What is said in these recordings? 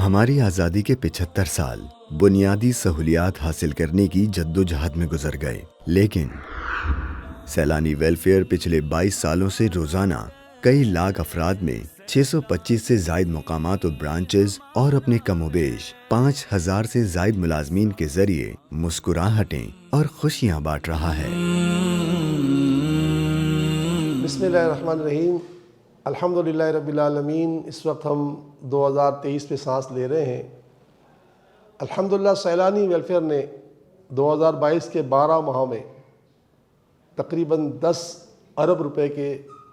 ہماری آزادی کے 75 سال بنیادی سہولیات حاصل کرنے کی جدوجہد میں گزر گئے، لیکن سیلانی ویلفیئر پچھلے 22 سالوں سے روزانہ کئی لاکھ افراد میں 625 سے زائد مقامات و برانچز اور اپنے کم و بیش 5000 سے زائد ملازمین کے ذریعے مسکراہٹیں اور خوشیاں بانٹ رہا ہے۔ بسم اللہ الرحمن الرحیم، الحمدللہ رب العالمین۔ اس وقت ہم 2023 میں سانس لے رہے ہیں۔ الحمدللہ سیلانی ویلفیئر نے 2022 کے 12 ماہوں میں تقریباً 10 ارب روپے کے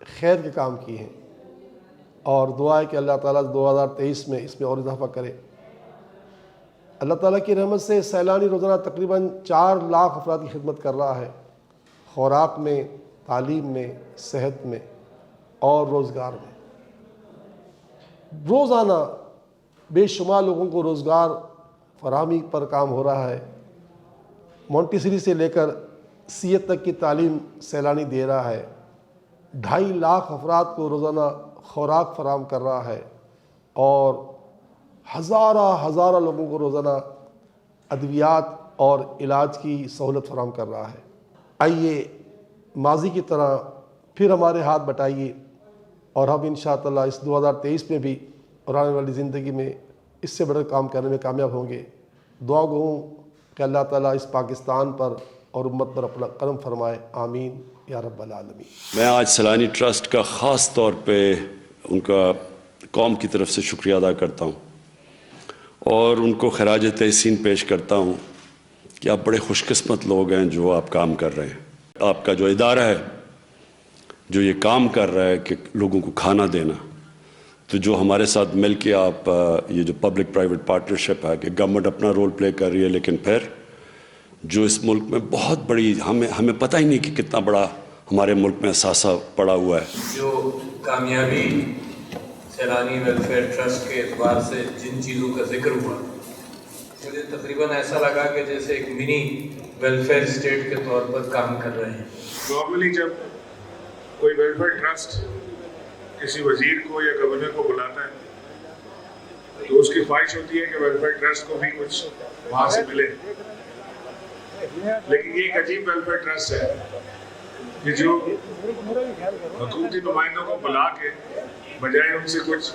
خیر کے کام کیے ہیں، اور دعا ہے کہ اللہ تعالیٰ 2023 میں اس میں اور اضافہ کرے۔ اللہ تعالیٰ کی رحمت سے سیلانی روزانہ تقریباً 4 لاکھ افراد کی خدمت کر رہا ہے، خوراک میں، تعلیم میں، صحت میں اور روزگار میں۔ روزانہ بے شمار لوگوں کو روزگار فراہمی پر کام ہو رہا ہے۔ مونٹیسری سے لے کر سی اے تک کی تعلیم سیلانی دے رہا ہے۔ 2.5 لاکھ افراد کو روزانہ خوراک فراہم کر رہا ہے، اور ہزارہ لوگوں کو روزانہ ادویات اور علاج کی سہولت فراہم کر رہا ہے۔ آئیے ماضی کی طرح پھر ہمارے ہاتھ بٹائیے، اور ہم انشاءاللہ اس 2023 میں بھی اور آنے والی زندگی میں اس سے بڑے کام کرنے میں کامیاب ہوں گے۔ دعا گو ہوں کہ اللہ تعالیٰ اس پاکستان پر اور امت پر اپنا کرم فرمائے، آمین یا رب العالمین۔ میں آج سیلانی ٹرسٹ کا خاص طور پہ ان کا قوم کی طرف سے شکریہ ادا کرتا ہوں، اور ان کو خراج تحسین پیش کرتا ہوں کہ آپ بڑے خوش قسمت لوگ ہیں جو آپ کام کر رہے ہیں۔ آپ کا جو ادارہ ہے جو یہ کام کر رہا ہے کہ لوگوں کو کھانا دینا، تو جو ہمارے ساتھ مل کے آپ یہ جو پبلک پرائیویٹ پارٹنرشپ ہے کہ گورنمنٹ اپنا رول پلے کر رہی ہے، لیکن پھر جو اس ملک میں بہت بڑی ہمیں پتہ ہی نہیں کہ کتنا بڑا ہمارے ملک میں اثاثہ پڑا ہوا ہے۔ جو کامیابی سیلانی ویلفیئر ٹرسٹ کے اعتبار سے جن چیزوں کا ذکر ہوا، مجھے تقریباً ایسا لگا کہ جیسے ایک منی ویلفیئر اسٹیٹ کے طور پر کام کر رہے ہیں۔ نارملی جب کوئی ویلفیئر ٹرسٹ کسی وزیر کو یا گورنر کو بلاتا ہے تو اس کی خواہش ہوتی ہے کہ ویلفیئر ٹرسٹ کو بھی کچھ وہاں سے ملے، لیکن یہ ایک عجیب ویلفیئر ٹرسٹ ہے کہ جو حکومتی نمائندوں کو بلا کے بجائے ان سے کچھ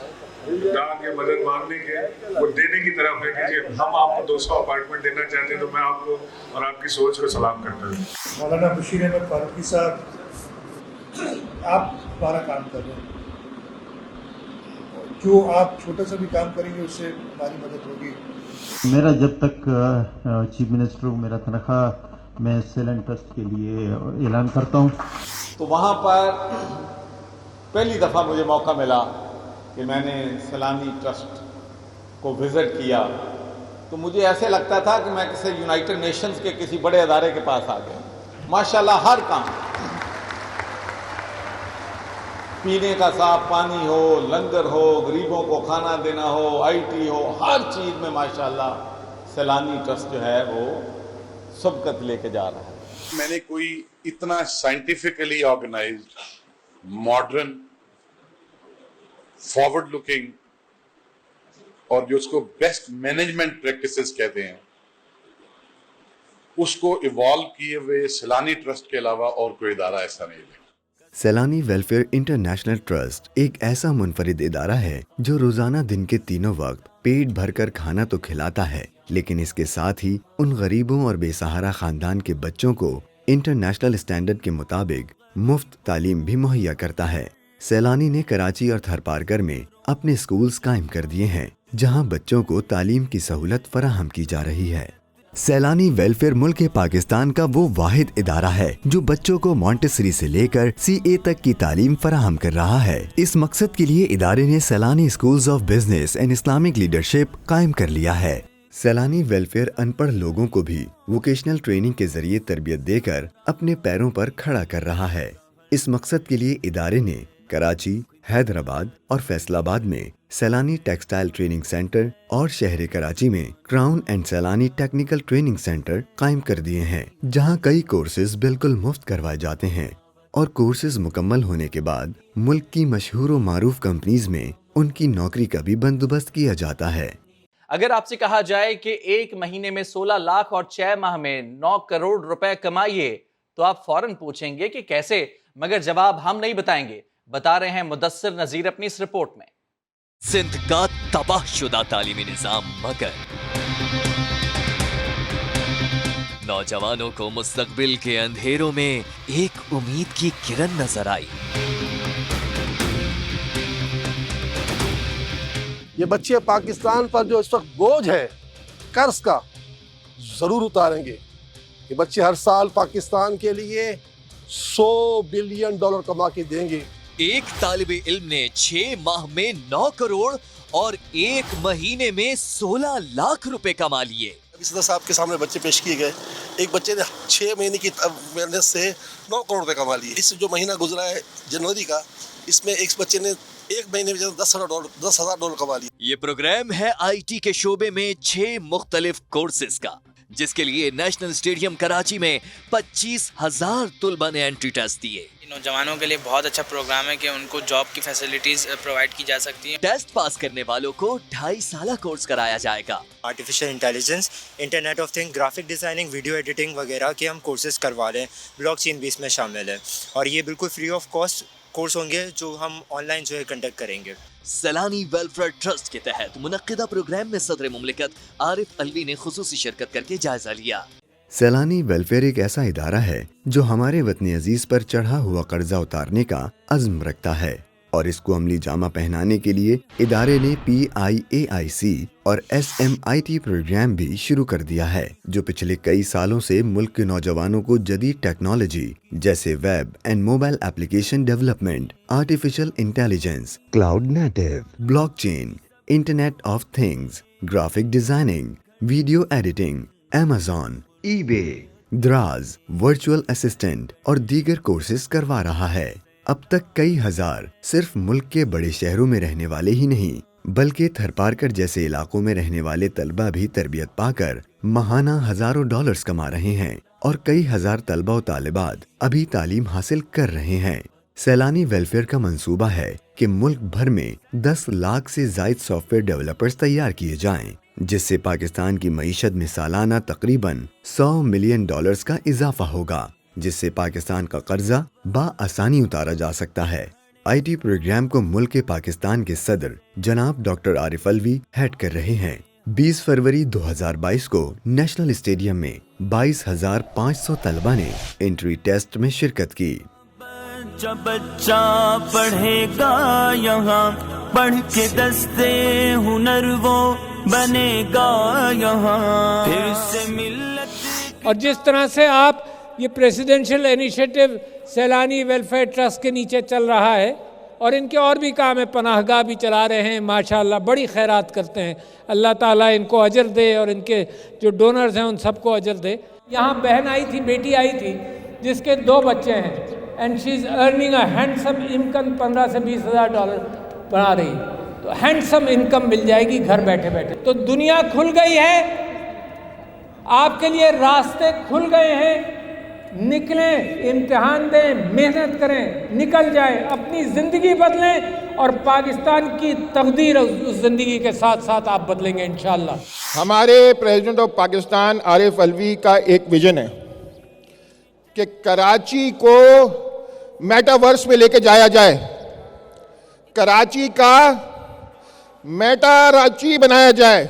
داد یا مدد مانگنے کے، وہ دینے کی طرف ہے کہ جی ہم آپ کو 200 اپارٹمنٹ دینا چاہتے ہیں، تو میں آپ کو اور آپ کی سوچ کو سلام کرتا ہوں۔ مولانا بشیر احمد فاروقی صاحب، آپ ہمارا کام کر رہے ہیں، جو آپ چھوٹا سا بھی کام کریں گے اس سے ہماری مدد ہوگی۔ میرا جب تک چیف منسٹر ہوں، میرا تنخواہ میں سیلانی ٹرسٹ کے لیے اعلان کرتا ہوں۔ تو وہاں پر پہلی دفعہ مجھے موقع ملا کہ میں نے سیلانی ٹرسٹ کو وزٹ کیا، تو مجھے ایسے لگتا تھا کہ میں کسی یونائٹڈ نیشنز کے کسی بڑے ادارے کے پاس آ گیا۔ ماشاءاللہ ہر کام، پینے کا صاف پانی ہو، لنگر ہو، غریبوں کو کھانا دینا ہو، آئی ٹی ہو، ہر چیز میں ماشاءاللہ سیلانی ٹرسٹ جو ہے وہ سبقت لے کے جا رہا ہے۔ میں نے کوئی اتنا scientifically organised, modern, forward looking, اور جو اس کو بیسٹ مینجمنٹ پریکٹسز کہتے ہیں، اس کو ایوالو کیے ہوئے سیلانی ٹرسٹ کے علاوہ اور کوئی ادارہ ایسا نہیں ہے۔ سیلانی ویلفیئر انٹرنیشنل ٹرسٹ ایک ایسا منفرد ادارہ ہے جو روزانہ دن کے تینوں وقت پیٹ بھر کر کھانا تو کھلاتا ہے، لیکن اس کے ساتھ ہی ان غریبوں اور بے سہارا خاندان کے بچوں کو انٹرنیشنل اسٹینڈرڈ کے مطابق مفت تعلیم بھی مہیا کرتا ہے۔ سیلانی نے کراچی اور تھرپارکر میں اپنے اسکولز قائم کر دیے ہیں، جہاں بچوں کو تعلیم کی سہولت فراہم کی جا رہی ہے۔ سیلانی ویلفیئر ملک پاکستان کا وہ واحد ادارہ ہے جو بچوں کو مونٹیسری سے لے کر سی اے تک کی تعلیم فراہم کر رہا ہے۔ اس مقصد کے لیے ادارے نے Saylani schools of business and Islamic leadership قائم کر لیا ہے۔ سیلانی ویلفیئر ان پڑھ لوگوں کو بھی ووکیشنل ٹریننگ کے ذریعے تربیت دے کر اپنے پیروں پر کھڑا کر رہا ہے۔ اس مقصد کے لیے ادارے نے کراچی، حیدرآباد اور فیصل آباد میں سیلانی ٹیکسٹائل ٹریننگ سینٹر اور شہر کراچی میں crown and Saylani technical training centre قائم کر دیے ہیں، جہاں کئی کورسز بالکل مفت کروائے جاتے ہیں، اور کورسز مکمل ہونے کے بعد ملک کی مشہور و معروف کمپنیز میں ان کی نوکری کا بھی بندوبست کیا جاتا ہے۔ اگر آپ سے کہا جائے کہ ایک مہینے میں 16 لاکھ اور 6 ماہ میں 9 کروڑ روپے کمائیے تو آپ فوراً پوچھیں گے کہ کیسے، مگر جواب ہم نہیں بتائیں گے، بتا رہے ہیں مدثر نذیر اپنی اس رپورٹ میں۔ سندھ کا تباہ شدہ تعلیمی نظام، مگر نوجوانوں کو مستقبل کے اندھیروں میں ایک امید کی کرن نظر آئی۔ یہ بچے پاکستان پر جو اس وقت بوجھ ہے قرض کا ضرور اتاریں گے۔ یہ بچے ہر سال پاکستان کے لیے $100 بلین کما کے دیں گے۔ ایک طالب علم نے 6 ماہ میں 9 کروڑ اور ایک مہینے میں 16 لاکھ روپے کما لیے۔ صدر صاحب کے سامنے بچے پیش کیے گئے، ایک بچے نے 6 مہینے کی محنت سے 9 کروڑ روپے کما لیے۔ اس جو مہینہ گزرا ہے جنوری کا، اس میں ایک بچے نے ایک مہینے میں $10,000 کما لیے۔ یہ پروگرام ہے آئی ٹی کے شعبے میں 6 مختلف کورسز کا، جس کے لیے نیشنل اسٹیڈیم کراچی میں 25,000 طلباء نے انٹری ٹیسٹ دیے۔ نوجوانوں کے لیے بہت اچھا پروگرام ہے کہ ان کو جاب کی فیسلٹیز پرووائڈ کی جا سکتی ہیں۔ ٹیسٹ پاس کرنے والوں کو 2.5 سالہ کورس کرایا جائے گا۔ Artificial intelligence, internet of thing, graphic designing, video editing وغیرہ کے ہم کورسز کروا رہے ہیں۔ بلاک چین بھی اس میں شامل ہے، اور یہ بالکل فری آف کاسٹ کورس ہوں گے جو ہم آن لائن جو ہے کنڈکٹ کریں گے۔ سیلانی ویلفیئر ٹرسٹ کے تحت منعقدہ پروگرام میں صدر مملکت عارف الوی نے خصوصی شرکت کر کے جائزہ لیا۔ سیلانی ویلفیئر ایک ایسا ادارہ ہے جو ہمارے وطنی عزیز پر چڑھا ہوا قرضہ اتارنے کا عزم رکھتا ہے، اور اس کو عملی جامہ پہنانے کے لیے ادارے نے PIAIC اور SMIT پروگرام بھی شروع کر دیا ہے، جو پچھلے کئی سالوں سے ملک کے نوجوانوں کو جدید ٹیکنالوجی جیسے web and mobile application development, artificial intelligence, cloud native, blockchain, internet of things, graphic designing, video editing, Amazon، eBay، Daraz, virtual assistant اور دیگر کورسز کروا رہا ہے۔ اب تک کئی ہزار صرف ملک کے بڑے شہروں میں رہنے والے ہی نہیں بلکہ تھرپارکر جیسے علاقوں میں رہنے والے طلبہ بھی تربیت پا کر ماہانہ ہزاروں ڈالرز کما رہے ہیں، اور کئی ہزار طلبہ و طالبات ابھی تعلیم حاصل کر رہے ہیں۔ سیلانی ویلفیئر کا منصوبہ ہے کہ ملک بھر میں 10 لاکھ سے زائد سافٹ ویئر ڈیولپرز تیار کیے جائیں، جس سے پاکستان کی معیشت میں سالانہ تقریباً $100 ملین کا اضافہ ہوگا، جس سے پاکستان کا قرضہ بآسانی اتارا جا سکتا ہے۔ آئی ٹی پروگرام کو ملک پاکستان کے صدر جناب ڈاکٹر عارف الوی ہیڈ کر رہے ہیں۔ 20 فروری 2022 کو نیشنل اسٹیڈیم میں 22,500 طلبہ نے انٹری ٹیسٹ میں شرکت کی۔ جب بچہ پڑھے گا یہاں، پڑھ کے دستے ہنر وہ بنے گا یہاں، پھر سے ملت۔ اور جس طرح سے آپ یہ presidential initiative Saylani welfare trust کے نیچے چل رہا ہے، اور ان کے اور بھی کام ہے، پناہ گاہ بھی چلا رہے ہیں، ماشاءاللہ بڑی خیرات کرتے ہیں، اللہ تعالیٰ ان کو اجر دے اور ان کے جو ڈونرز ہیں ان سب کو اجر دے۔ یہاں بہن آئی تھی، بیٹی آئی تھی جس کے 2 بچے ہیں، and she is earning a handsome income, 15 سے 20 ہزار ڈالر بنا رہی، تو ہینڈسم انکم مل جائے گی گھر بیٹھے بیٹھے۔ تو دنیا کھل گئی ہے، آپ کے لیے راستے کھل گئے ہیں، نکلیں، امتحان دیں، محنت کریں، نکل جائیں، اپنی زندگی بدلیں، اور پاکستان کی تقدیر اس زندگی کے ساتھ ساتھ آپ بدلیں گے انشاءاللہ۔ ہمارے پریزیڈنٹ آف پاکستان عارف الوی کا ایک ویژن ہے کہ کراچی کو میٹاورس میں لے کے جایا جائے، کراچی کا میٹا راچی بنایا جائے۔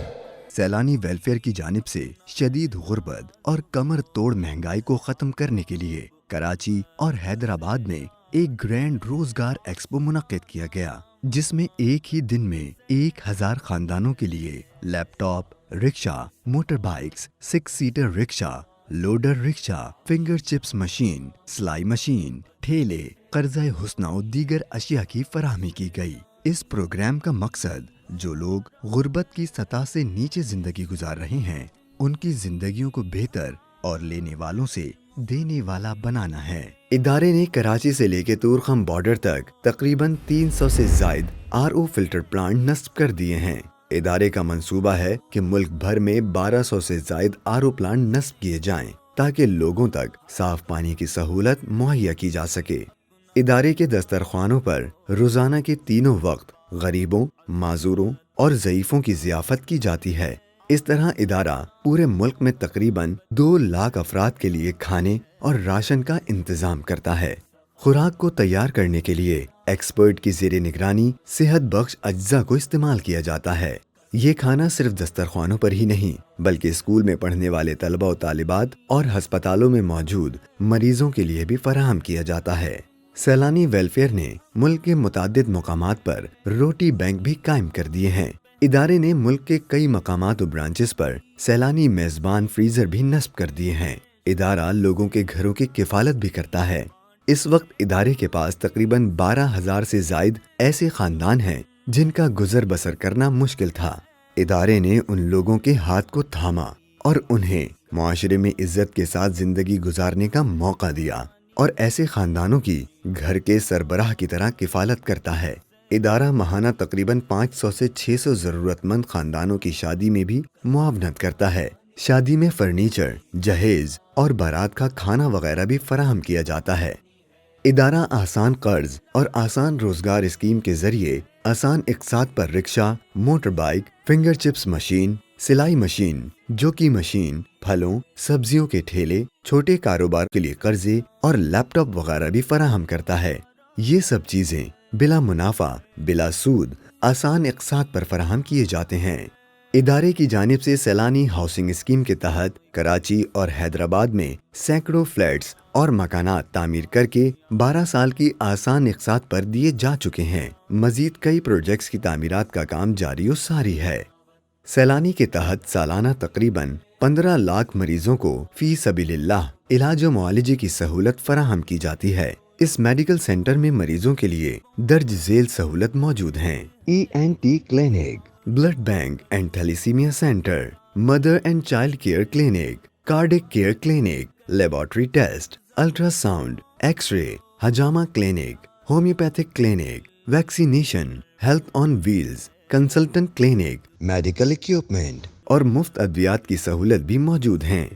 سیلانی ویلفیئر کی جانب سے شدید غربت اور کمر توڑ مہنگائی کو ختم کرنے کے لیے کراچی اور حیدرآباد میں ایک گرینڈ روزگار ایکسپو منعقد کیا گیا، جس میں ایک ہی دن میں 1000 خاندانوں کے لیے لیپ ٹاپ، رکشہ، موٹر بائکس، 6 سیٹر رکشہ، لوڈر رکشہ، فنگر چپس مشین، سلائی مشین، ٹھیلے، قرضۂ حسنہ و دیگر اشیاء کی فراہمی کی گئی۔ اس پروگرام کا مقصد جو لوگ غربت کی سطح سے نیچے زندگی گزار رہے ہیں ان کی زندگیوں کو بہتر اور لینے والوں سے دینے والا بنانا ہے۔ ادارے نے کراچی سے لے کے تورخم بارڈر تک تقریباً 300 سے زائد RO فلٹر پلانٹ نصب کر دیے ہیں۔ ادارے کا منصوبہ ہے کہ ملک بھر میں 1200 سے زائد RO پلانٹ نصب کیے جائیں تاکہ لوگوں تک صاف پانی کی سہولت مہیا کی جا سکے۔ ادارے کے دسترخوانوں پر روزانہ کے 3 وقت غریبوں، معذوروں، اور ضعیفوں کی ضیافت کی جاتی ہے۔ اس طرح ادارہ پورے ملک میں تقریباً 2 لاکھ افراد کے لیے کھانے اور راشن کا انتظام کرتا ہے۔ خوراک کو تیار کرنے کے لیے ایکسپرٹ کی زیر نگرانی صحت بخش اجزاء کو استعمال کیا جاتا ہے۔ یہ کھانا صرف دسترخوانوں پر ہی نہیں بلکہ اسکول میں پڑھنے والے طلبہ و طالبات اور ہسپتالوں میں موجود مریضوں کے لیے بھی فراہم کیا جاتا ہے۔ سیلانی ویلفیئر نے ملک کے متعدد مقامات پر روٹی بینک بھی قائم کر دیے ہیں۔ ادارے نے ملک کے کئی مقامات و برانچز پر سیلانی میزبان فریزر بھی نصب کر دیے ہیں۔ ادارہ لوگوں کے گھروں کی کفالت بھی کرتا ہے۔ اس وقت ادارے کے پاس تقریباً 12,000 سے زائد ایسے خاندان ہیں جن کا گزر بسر کرنا مشکل تھا۔ ادارے نے ان لوگوں کے ہاتھ کو تھاما اور انہیں معاشرے میں عزت کے ساتھ زندگی گزارنے کا موقع دیا اور ایسے خاندانوں کی گھر کے سربراہ کی طرح کفالت کرتا ہے۔ ادارہ ماہانہ تقریباً 500 سے 600 ضرورت مند خاندانوں کی شادی میں بھی معاونت کرتا ہے۔ شادی میں فرنیچر، جہیز اور بارات کا کھانا وغیرہ بھی فراہم کیا جاتا ہے۔ ادارہ آسان قرض اور آسان روزگار اسکیم کے ذریعے آسان اقساط پر رکشہ، motor bike, finger chips machine, سلائی مشین، جوکی مشین، پھلوں، سبزیوں کے ٹھیلے، چھوٹے کاروبار کے لیے قرضے اور لیپ ٹاپ وغیرہ بھی فراہم کرتا ہے۔ یہ سب چیزیں بلا منافع، بلا سود، آسان اقساط پر فراہم کیے جاتے ہیں۔ ادارے کی جانب سے سیلانی ہاؤسنگ اسکیم کے تحت کراچی اور حیدرآباد میں سینکڑوں فلیٹس اور مکانات تعمیر کر کے 12 سال کی آسان اقساط پر دیے جا چکے ہیں۔ مزید کئی پروجیکٹس کی تعمیرات کا کام جاری و ساری ہے۔ سیلانی کے تحت سالانہ تقریباً 15 لاکھ مریضوں کو فی سبیل اللہ علاج و معالجے کی سہولت فراہم کی جاتی ہے۔ اس میڈیکل سینٹر میں مریضوں کے لیے درج ذیل سہولت موجود ہیں: ENT clinic, blood bank and thalassaemia centre, mother and child care clinic, cardiac care clinic, laboratory test, ultrasound, X ray, حجامہ clinic, homeopathic clinic, vaccination, health on wheels, consultant clinic, medical equipment اور مفت ادویات کی سہولت بھی موجود ہیں۔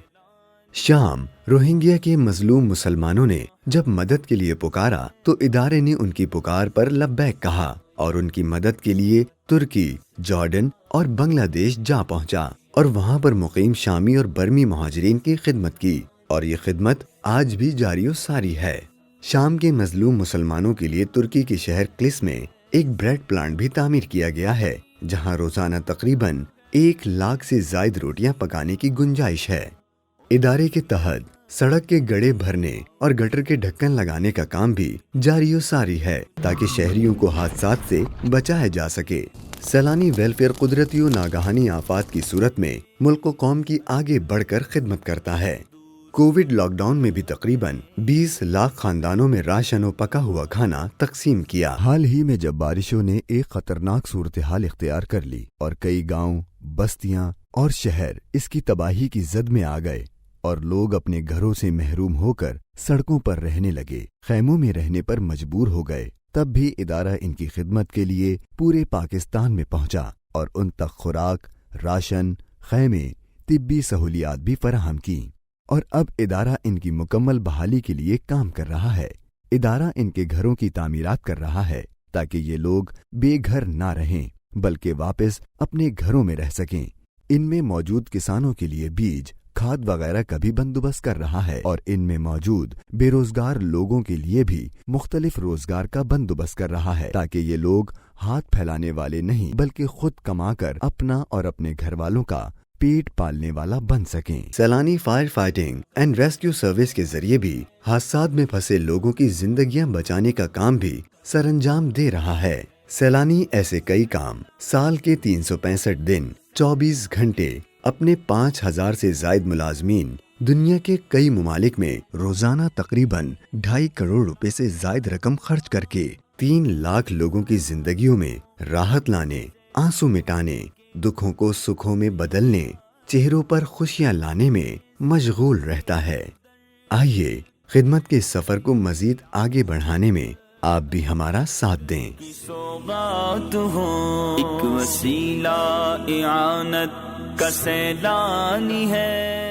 شام روہنگیا کے مظلوم مسلمانوں نے جب مدد کے لیے پکارا تو ادارے نے ان کی پکار پر لبیک کہا اور ان کی مدد کے لیے ترکی، جارڈن اور بنگلہ دیش جا پہنچا اور وہاں پر مقیم شامی اور برمی مہاجرین کی خدمت کی، اور یہ خدمت آج بھی جاری و ساری ہے۔ شام کے مظلوم مسلمانوں کے لیے ترکی کے شہر کلس میں ایک بریڈ پلانٹ بھی تعمیر کیا گیا ہے جہاں روزانہ تقریباً 1 لاکھ سے زائد روٹیاں پکانے کی گنجائش ہے۔ ادارے کے تحت سڑک کے گڑھے بھرنے اور گٹر کے ڈھکن لگانے کا کام بھی جاری و ساری ہے تاکہ شہریوں کو حادثات سے بچایا جا سکے۔ سیلانی ویلفیئر قدرتی و ناگہانی آفات کی صورت میں ملک و قوم کی آگے بڑھ کر خدمت کرتا ہے۔ کووڈ لاک ڈاؤن میں بھی تقریباً 20 لاکھ خاندانوں میں راشن و پکا ہوا کھانا تقسیم کیا۔ حال ہی میں جب بارشوں نے ایک خطرناک صورتحال اختیار کر لی اور کئی گاؤں، بستیاں اور شہر اس کی تباہی کی زد میں آ گئے اور لوگ اپنے گھروں سے محروم ہو کر سڑکوں پر رہنے لگے، خیموں میں رہنے پر مجبور ہو گئے، تب بھی ادارہ ان کی خدمت کے لیے پورے پاکستان میں پہنچا اور ان تک خوراک، راشن، خیمے، طبی سہولیات بھی فراہم کی، اور اب ادارہ ان کی مکمل بحالی کے لیے کام کر رہا ہے۔ ادارہ ان کے گھروں کی تعمیرات کر رہا ہے تاکہ یہ لوگ بے گھر نہ رہیں بلکہ واپس اپنے گھروں میں رہ سکیں۔ ان میں موجود کسانوں کے لیے بیج، کھاد وغیرہ کا بھی بندوبست کر رہا ہے اور ان میں موجود بے روزگار لوگوں کے لیے بھی مختلف روزگار کا بندوبست کر رہا ہے تاکہ یہ لوگ ہاتھ پھیلانے والے نہیں بلکہ خود کما کر اپنا اور اپنے گھر والوں کا پیٹ پالنے والا بن سکیں۔ Saylani fire fighting and rescue service کے ذریعے بھی حادثات میں پھنسے لوگوں کی زندگیاں بچانے کا کام بھی سر انجام دے رہا ہے۔ سیلانی ایسے کئی کام سال کے 365 دن 24 گھنٹے اپنے 5000 سے زائد ملازمین دنیا کے کئی ممالک میں روزانہ تقریباً 2.5 کروڑ روپے سے زائد رقم خرچ کر کے 3 لاکھ لوگوں کی زندگیوں میں راحت لانے، آنسو مٹانے، دکھوں کو سکھوں میں بدلنے، چہروں پر خوشیاں لانے میں مشغول رہتا ہے۔ آئیے خدمت کے سفر کو مزید آگے بڑھانے میں آپ بھی ہمارا ساتھ دیں۔ سوغات ہو ایک وسیلہ اعانت کا سیلانی ہے۔